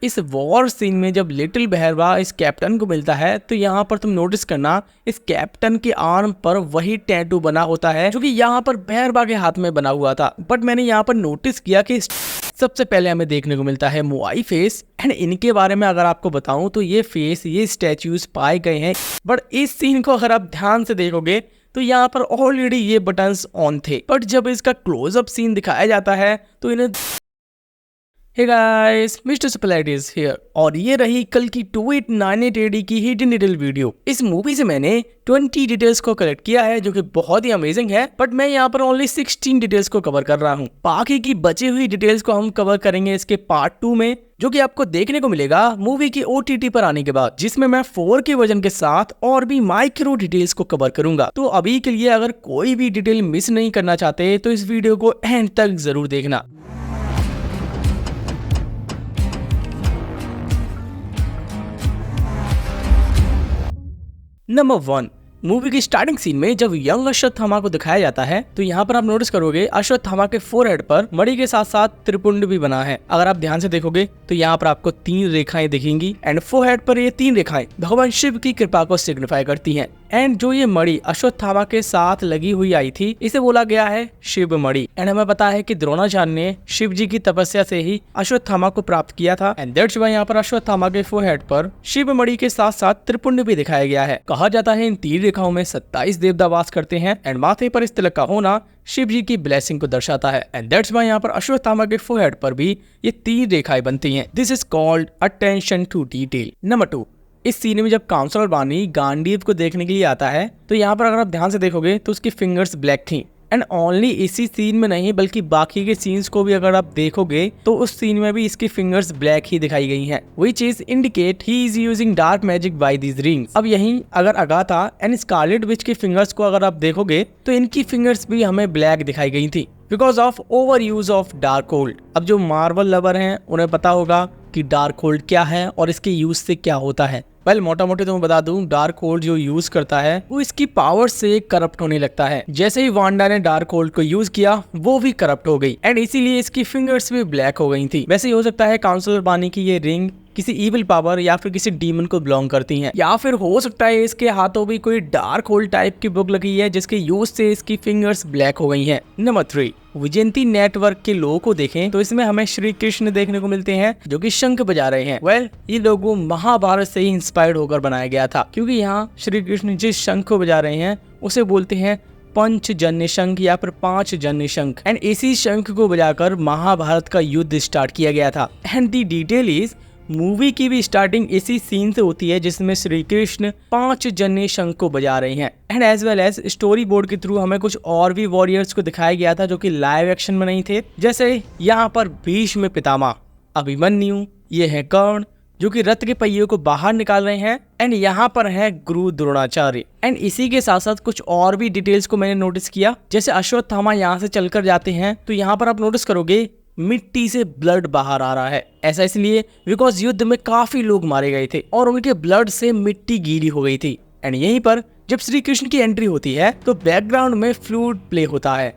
इस war scene में जब लिटिल बहरवा इस कैप्टन को मिलता है तो यहाँ पर तुम नोटिस करना इस कैप्टन के आर्म पर वही टैटू बना होता है जो कि यहाँ पर बहरवा के हाथ में बना हुआ था। बट मैंने यहाँ पर नोटिस किया कि सबसे पहले हमें देखने को मिलता है मोआई फेस। एंड इनके बारे में अगर आपको बताऊं तो ये फेस, ये स्टैच्यूज पाए गए हैं। बट इस सीन को अगर आप ध्यान से देखोगे तो यहाँ पर ऑलरेडी ये बटन्स ऑन थे। बट जब इसका क्लोजअप सीन दिखाया जाता है तो इन्हें hey guys, mister superlight is here. और ये रही कल की 2898 AD की हिडन डिटेल वीडियो। इस मूवी से मैंने 20 डिटेल्स को कलेक्ट किया है जो कि बहुत ही अमेजिंग है। बट मैं यहाँ पर ओनली 16 डिटेल्स को कवर कर रहा हूँ। बाकी की बची हुई डिटेल्स को हम कवर करेंगे इसके पार्ट 2 में, जो कि आपको देखने को मिलेगा मूवी की OTT पर आने के बाद, जिसमें मैं 4K वर्जन के साथ और भी माइक्रो डिटेल्स को कवर करूंगा। तो अभी के लिए अगर कोई भी डिटेल मिस नहीं करना चाहते तो इस वीडियो को एंड तक जरूर देखना। नंबर 1, मूवी की स्टार्टिंग सीन में जब यंग अश्वत्थामा को दिखाया जाता है तो यहाँ पर आप नोटिस करोगे अश्वत्थामा के फोरहेड पर मणि के साथ साथ त्रिपुंड भी बना है। अगर आप ध्यान से देखोगे तो यहाँ पर आपको 3 रेखाएं दिखेंगी एंड फोरहेड पर ये 3 रेखाएं भगवान शिव की कृपा को सिग्निफाई करती हैं। एंड जो ये मणि अश्वत्थामा के साथ लगी हुई आई थी इसे बोला गया है शिव मणि। एंड हमें पता है कि द्रोणाचार्य ने शिव जी की तपस्या से ही अश्वत्थामा को प्राप्त किया था। एंड दैट्स व्हाई यहाँ पर अश्वत्थामा के फोरहेड पर शिव मणि के साथ साथ त्रिपुंड भी दिखाया गया है। कहा जाता है इन 3 रेखाओं में 27 देवता वास करते हैं एंड माथे पर इस तिलक का होना शिव जी की ब्लेसिंग को दर्शाता है। एंड दैट्स व्हाई यहाँ पर अश्वत्थामा के फोरहेड पर भी ये 3 रेखाएं बनती हैं। This is called attention to detail. Number 2, इस सीन में जब काउंसलर बानी गांडीव को देखने के लिए आता है तो यहाँ पर अगर आप ध्यान से देखोगे तो उसकी फिंगर्स ब्लैक थी। एंड ओनली इसी सीन में नहीं बल्कि बाकी के सीन्स को भी अगर आप देखोगे तो उस सीन में भी इसकी फिंगर्स ब्लैक ही दिखाई गई हैं, which is indicate he is using dark magic by these rings। अब यहीं अगर अगाथा एंड स्कारलेट विच की फिंगर्स को अगर आप देखोगे तो इनकी फिंगर्स भी हमें ब्लैक दिखाई गई थी because of over use of dark hold. अब जो मार्वल लवर हैं उन्हें पता होगा कि डार्क होल्ड क्या है और इसके यूज से क्या होता है। वेल मोटा मोटी तो मैं बता दूं, डार्क होल्ड जो यूज करता है वो इसकी पावर से करप्ट होने लगता है। जैसे ही वांडा ने डार्क होल्ड को यूज किया वो भी करप्ट हो गई एंड इसीलिए इसकी फिंगर्स भी ब्लैक हो गई थी। वैसे ही हो सकता है काउंसलर बानी की ये रिंग किसी इविल पावर या फिर किसी डीमन को बिलोंग करती हैं, या फिर हो सकता है इसके हाथों भी कोई डार्क होल्ड टाइप की बुक लगी है जिसके यूज से इसकी फिंगर्स ब्लैक हो गई हैं। नंबर 3, विजयंती नेटवर्क के लोगों को देखें तो इसमें हमें श्री कृष्ण देखने को मिलते हैं जो कि शंख बजा रहे हैं। वेल ये लोगो महाभारत से ही इंस्पायर्ड होकर बनाया गया था क्योंकि यहाँ श्री कृष्ण जिस शंख को बजा रहे हैं उसे बोलते हैं पंचजन्य शंख या फिर 5 जन्य शंख। एंड इसी शंख को बजाकर महाभारत का युद्ध स्टार्ट किया गया था। And the detail is movie की भी स्टार्टिंग इसी सीन से होती है जिसमें श्री कृष्ण 5 जन्य शंख को बजा रहे हैं। And as well as story board के थ्रू हमें कुछ और भी वॉरियर्स को दिखाया गया था जो कि लाइव एक्शन में नहीं थे। जैसे यहाँ पर भीष्म पितामह, अभिमन्यु, ये है कर्ण जो कि रथ के पहियों को बाहर निकाल रहे हैं। एंड यहाँ पर है गुरु द्रोणाचार्य। एंड इसी के साथ साथ कुछ और भी डिटेल्स को मैंने नोटिस किया। जैसे अश्वत्थामा यहाँ से चलकर जाते हैं तो यहाँ पर आप नोटिस करोगे मिट्टी से ब्लड बाहर आ रहा है। ऐसा इसलिए बिकॉज युद्ध में काफी लोग मारे गए थे और उनके ब्लड से मिट्टी गीली हो गई थी। एंड यहीं पर जब श्री कृष्ण की एंट्री होती है तो बैकग्राउंड में फ्लूट प्ले होता है।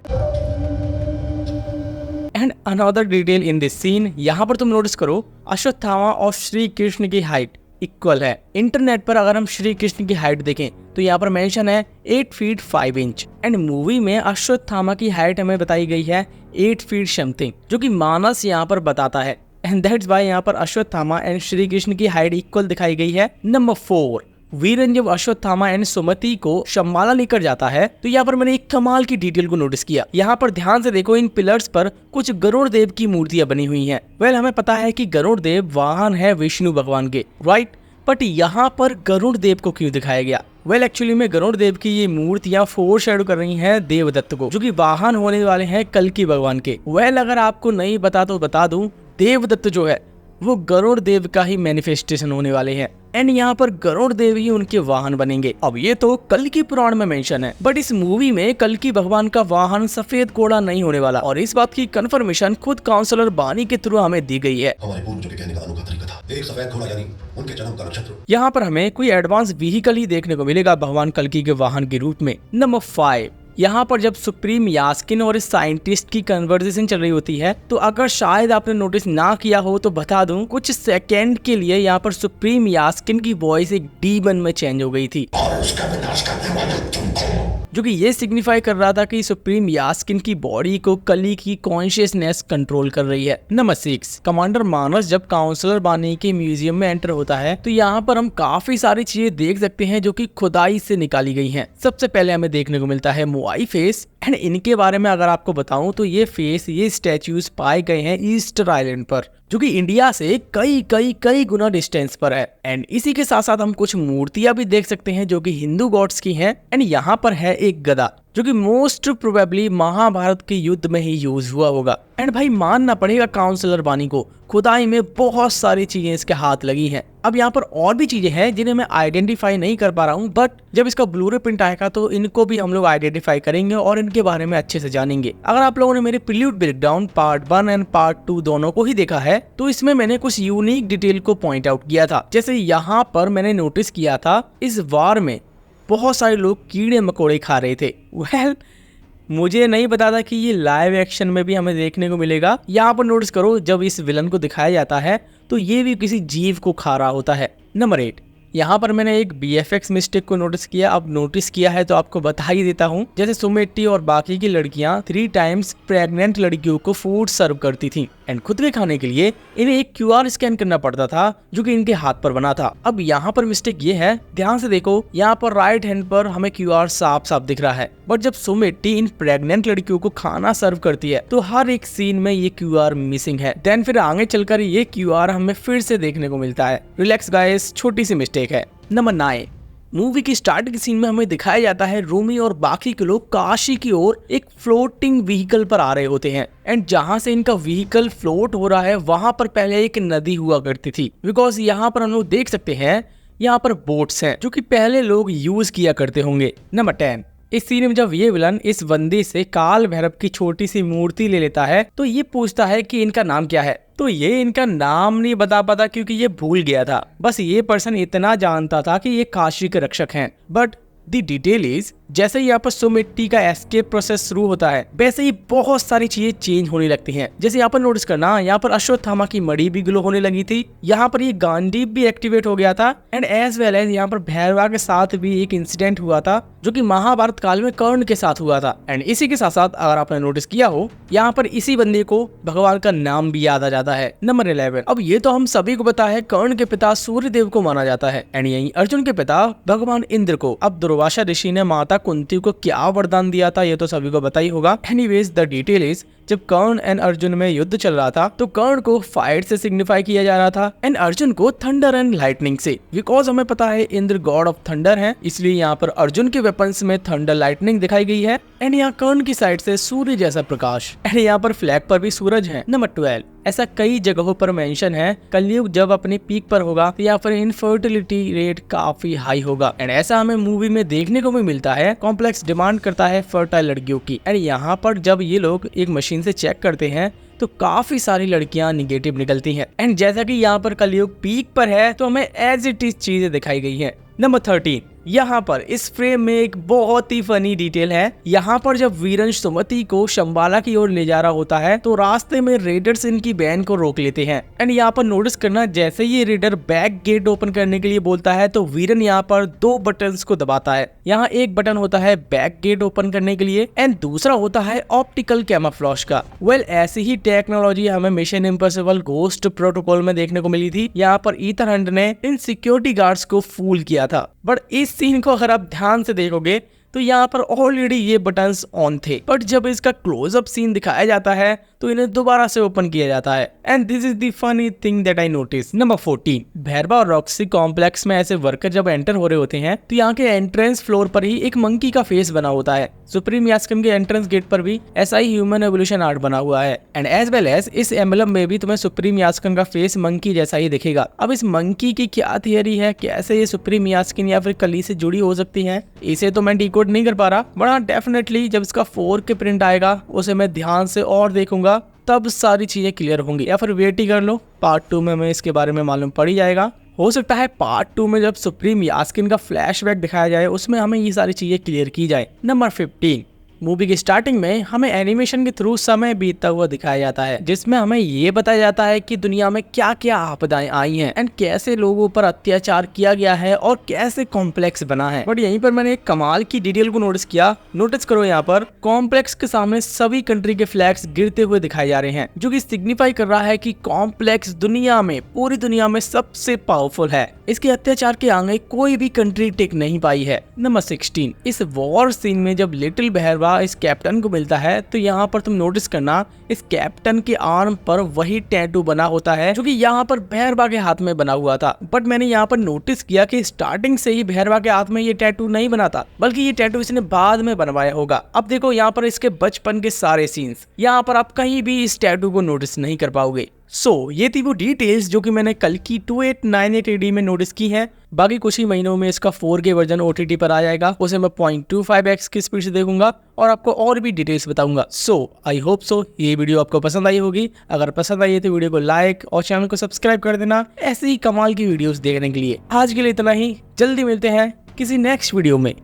And another detail in this scene, यहाँ पर तुम नोटिस करो अश्वत्थामा और श्री कृष्ण की हाइट इक्वल है। इंटरनेट पर अगर हम श्री कृष्ण की हाइट देखें तो यहाँ पर मेंशन है 8 फीट 5 इंच। एंड मूवी में अश्वत्थामा की हाइट हमें बताई गई है 8 फीट समथिंग जो कि मानस यहाँ पर बताता है। एंड दैट्स व्हाई यहाँ पर अश्वत्थामा एंड श्री कृष्ण की हाइट इक्वल दिखाई गई है। नंबर 4, वीरन जब अश्वत्थामा एंड सुमति को शम्बाला लेकर जाता है तो यहाँ पर मैंने एक कमाल की डिटेल को नोटिस किया। यहाँ पर ध्यान से देखो, इन पिलर्स पर कुछ गरुड़ देव की मूर्तियां बनी हुई हैं। वेल हमें पता है कि गरुड़ देव वाहन है विष्णु भगवान के, राइट? बट यहाँ पर गरुड़ देव को क्यों दिखाया गया? वेल एक्चुअली में गरुड़ देव की ये मूर्तियां फोरशैडो कर रही हैं देवदत्त को जो कि वाहन होने वाले हैं कल्कि भगवान के। वेल अगर आपको नहीं पता तो बता दूं, देवदत्त जो है वो गरुड़ देव का ही मैनिफेस्टेशन होने वाले हैं। एंड यहाँ पर गरुड़ देव ही उनके वाहन बनेंगे। अब ये तो कल्कि पुराण में मेंशन है, बट इस मूवी में कल्कि भगवान का वाहन सफेद घोड़ा नहीं होने वाला और इस बात की कंफर्मेशन खुद काउंसलर बानी के थ्रू हमें दी गई है। हमारे पूर्वजों के कहने का अनोखा तरीका था, एक सफेद घोड़ा यानी उनके जन्म का नक्षत्र। यहाँ पर हमें कोई एडवांस व्हीकल ही देखने को मिलेगा भगवान कल्कि के वाहन के रूप में। नंबर 5, यहाँ पर जब सुप्रीम यास्किन और इस साइंटिस्ट की कन्वर्सेशन चल रही होती है तो अगर शायद आपने नोटिस ना किया हो तो बता दूं, कुछ सेकंड के लिए यहाँ पर सुप्रीम यास्किन की वॉइस एक डीमन में चेंज हो गई थी, और उसका विनाश करने वाले तुम हो। जो कि ये सिग्निफाई कर रहा था कि सुप्रीम यास्किन की बॉडी को कली की कॉन्शियसनेस कंट्रोल कर रही है। नंबर 6, कमांडर मानस जब काउंसलर बानी के म्यूजियम में एंटर होता है तो यहाँ पर हम काफी सारी चीजें देख सकते हैं जो कि खुदाई से निकाली गई हैं। सबसे पहले हमें देखने को मिलता है मोआई फेस, एंड इनके बारे में अगर आपको बताऊं तो ये फेस, ये स्टैच्यूज पाए गए हैं ईस्टर आइलैंड पर, जो कि इंडिया से कई गुना डिस्टेंस पर है। एंड इसी के साथ साथ हम कुछ मूर्तियां भी देख सकते हैं जो कि हिंदू गॉड्स की हैं। एंड यहाँ पर है एक गदा जो कि मोस्ट प्रोबेबली महाभारत के युद्ध में ही यूज हुआ होगा। एंड भाई मानना पड़ेगा काउंसलर बानी को, खुदाई में बहुत सारी चीजें इसके हाथ लगी हैं। अब यहाँ पर और भी चीजें हैं जिन्हें मैं आइडेंटिफाई नहीं कर पा रहा हूँ, बट जब इसका ब्लूरे प्रिंट आएगा तो इनको भी हम लोग आइडेंटिफाई करेंगे और इनके बारे में अच्छे से जानेंगे। अगर आप लोगों ने मेरे prelude breakdown part 1 and part 2 दोनों को ही देखा है तो इसमें मैंने कुछ यूनिक डिटेल को पॉइंट आउट किया था। जैसे यहाँ पर मैंने नोटिस किया था इस वार में बहुत सारे लोग कीड़े मकोड़े खा रहे थे। वेल मुझे नहीं पता था कि ये लाइव एक्शन में भी हमें देखने को मिलेगा। यहाँ पर नोटिस करो जब इस विलन को दिखाया जाता है तो ये भी किसी जीव को खा रहा होता है। नंबर 8, यहाँ पर मैंने एक BFX मिस्टेक को नोटिस किया। अब नोटिस किया है तो आपको बता ही देता हूँ। जैसे सुमेट्टी और बाकी की लड़कियां 3 टाइम्स प्रेग्नेंट लड़कियों को फूड सर्व करती थी एंड खुद के खाने के लिए इन्हें एक QR स्कैन करना पड़ता था जो कि इनके हाथ पर बना था। अब यहाँ पर मिस्टेक ये है, ध्यान से देखो, यहाँ पर राइट हैंड पर हमें QR साफ साफ दिख रहा है, बट जब सुमेट्टी इन प्रेग्नेंट लड़कियों को खाना सर्व करती है तो हर एक सीन में ये QR मिसिंग है। देन फिर आगे चलकर ये QR हमें फिर से देखने को मिलता है। रिलैक्स गाइस, छोटी सी मिस्टेक है। नंबर 9, मूवी की स्टार्टिंग सीन में हमें दिखाया जाता है रूमी और बाकी के लोग काशी की ओर एक फ्लोटिंग व्हीकल पर आ रहे होते हैं। एंड जहां से इनका व्हीकल फ्लोट हो रहा है वहां पर पहले एक नदी हुआ करती थी, बिकॉज यहाँ पर हम लोग देख सकते हैं यहाँ पर बोट्स हैं जो कि पहले लोग यूज किया करते होंगे। नंबर 10, इस सीन में जब ये विलन इस बंदी से काल भैरव की छोटी सी मूर्ति ले लेता है तो ये पूछता है कि इनका नाम क्या है, तो ये इनका नाम नहीं बता पाता क्योंकि ये भूल गया था। बस ये पर्सन इतना जानता था कि ये काशी के रक्षक हैं। बट द डिटेल इज, जैसे ही यहाँ पर सुमिट्टी का एस्केप प्रोसेस शुरू होता है वैसे ही बहुत सारी चीजें चेंज होने लगती हैं। जैसे यहाँ पर नोटिस करना, यहाँ पर अश्वत्थामा की मणि भी ग्लो होने लगी थी, यहाँ पर ये गांडीव भी एक्टिवेट हो गया था, एंड एज वेल एज यहाँ पर भैरवा के साथ भी एक इंसिडेंट हुआ था जो कि महाभारत काल में कर्ण के साथ हुआ था। एंड इसी के साथ साथ अगर आपने नोटिस किया हो यहाँ पर इसी बंदे को भगवान का नाम भी याद आ जाता है। नंबर 11, अब ये तो हम सभी को पता है कर्ण के पिता सूर्य देव को माना जाता है एंड यही अर्जुन के पिता भगवान इंद्र को। अब दुर्वासा ऋषि ने माता कुंती को क्या वरदान दिया था ये तो सभी को पता ही होगा। एनीवेज द डिटेल इज, जब कर्ण एंड अर्जुन में युद्ध चल रहा था तो कर्ण को फाइट से सिग्निफाई किया जा रहा था एंड अर्जुन को थंडर एंड लाइटनिंग से, बिकॉज हमें पता है इंद्र गॉड ऑफ थंडर है, इसलिए यहाँ पर अर्जुन के वेपन्स में थंडर लाइटनिंग दिखाई गई है एंड यहाँ कर्ण की साइड से सूर्य जैसा प्रकाश एंड यहाँ पर फ्लैग पर भी सूरज है। नंबर 12, ऐसा कई जगहों पर मेंशन है कलयुग जब अपने पीक पर होगा तो यहाँ पर इनफर्टिलिटी रेट काफी हाई होगा एंड ऐसा हमें मूवी में देखने को भी मिलता है। कॉम्प्लेक्स डिमांड करता है फर्टाइल लड़कियों की एंड यहाँ पर जब ये लोग एक मशीन से चेक करते हैं तो काफी सारी लड़कियां निगेटिव निकलती हैं एंड जैसा कि यहाँ पर कलयुग पीक पर है तो हमें एज इट इज चीजें दिखाई गई हैं। नंबर 13, यहाँ पर इस फ्रेम में एक बहुत ही फनी डिटेल है। यहाँ पर जब वीरंश सुमति को शंबाला की ओर ले जा रहा होता है तो रास्ते में रेडर्स इनकी वैन को रोक लेते हैं एंड यहाँ पर नोटिस करना, जैसे ये रेडर बैक गेट ओपन करने के लिए बोलता है तो वीरन यहाँ पर 2 बटन्स को दबाता है। यहाँ एक बटन होता है बैक गेट ओपन करने के लिए एंड दूसरा होता है ऑप्टिकल कैमोफ्लेज का। वेल ऐसी ही टेक्नोलॉजी हमें मिशन इम्पॉसिबल गोस्ट प्रोटोकॉल में देखने को मिली थी। यहाँ पर ईथर हंट ने इन सिक्योरिटी गार्ड्स को फूल किया था, बट इस सीन को अगर आप ध्यान से देखोगे तो यहाँ पर ऑलरेडी ये बटन्स ऑन थे, बट जब इसका क्लोजअप सीन दिखाया जाता है तो इन्हें दोबारा से ओपन किया जाता है and this is the funny thing that I notice. Number 14, Bhairahawa और रॉक्सी कॉम्प्लेक्स में ऐसे वर्कर जब एंटर हो रहे होते हैं तो यहाँ के एंट्रेंस फ्लोर पर ही एक मंकी का फेस बना होता है। सुप्रीम यास्किन के एंट्रेंस गेट पर भी ऐसा ही ह्यूमन एवोल्यूशन आर्ट बना हुआ है एंड एज वेल एज इस एम्बलम में भी तुम्हें सुप्रीम यास्किन का फेस मंकी जैसा ही दिखेगा। अब इस मंकी की क्या थियरी है, कैसे ये सुप्रीम यास्किन या फिर कली से जुड़ी हो सकती है, इसे तो मैं डिकोड नहीं कर पा रहा, बट डेफिनेटली जब इसका 4K प्रिंट आएगा उसे मैं ध्यान से और देखूंगा तब सारी चीजें क्लियर होंगी, या फिर वेट ही कर लो, पार्ट 2 में हमें इसके बारे में मालूम पड़ ही जाएगा। हो सकता है पार्ट 2 में जब सुप्रीम यास्किन का फ्लैशबैक दिखाया जाए उसमें हमें ये सारी चीजें क्लियर की जाए। नंबर 15, मूवी की स्टार्टिंग में हमें एनिमेशन के थ्रू समय बीतता हुआ दिखाया जाता है, जिसमें हमें ये बताया जाता है कि दुनिया में क्या क्या आपदाएं आई हैं एंड कैसे लोगों पर अत्याचार किया गया है और कैसे कॉम्प्लेक्स बना है। बट यहीं पर मैंने एक कमाल की डिटेल को नोटिस किया। नोटिस करो, यहाँ पर कॉम्प्लेक्स के सामने सभी कंट्री के फ्लैग्स गिरते हुए दिखाए जा रहे हैं, जो कि सिग्निफाई कर रहा है कि कॉम्प्लेक्स दुनिया में, पूरी दुनिया में सबसे पावरफुल है। इसके अत्याचार के आगे कोई भी कंट्री टिक नहीं पाई है। नंबर 16, इस वॉर सीन में जब लिटिल बहरवा इस कैप्टन को मिलता है तो यहाँ पर तुम नोटिस करना, इस कैप्टन के आर्म पर वही टैटू बना होता है जो कि यहाँ पर बहरवा के हाथ में बना हुआ था। बट मैंने यहाँ पर नोटिस किया कि स्टार्टिंग से ही बहरवा के हाथ में ये टैटू नहीं बना था, बल्कि ये टैटू इसने बाद में बनवाया होगा। अब देखो यहाँ पर इसके बचपन के सारे सीन्स, यहाँ पर आप कहीं भी इस टैटू को नोटिस नहीं कर पाओगे। ये थी वो डिटेल्स जो कि मैंने कल की 2898 AD में नोटिस की है। बाकी कुछ ही महीनों में इसका 4K वर्जन OTT पर आ जाएगा, उसे मैं 0.25x की स्पीड से देखूंगा और आपको और भी डिटेल्स बताऊंगा। आई होप ये वीडियो आपको पसंद आई होगी। अगर पसंद आई है तो वीडियो को लाइक और चैनल को सब्सक्राइब कर देना ऐसे ही कमाल की वीडियोस देखने के लिए। आज के लिए इतना ही, जल्दी मिलते हैं किसी नेक्स्ट वीडियो में।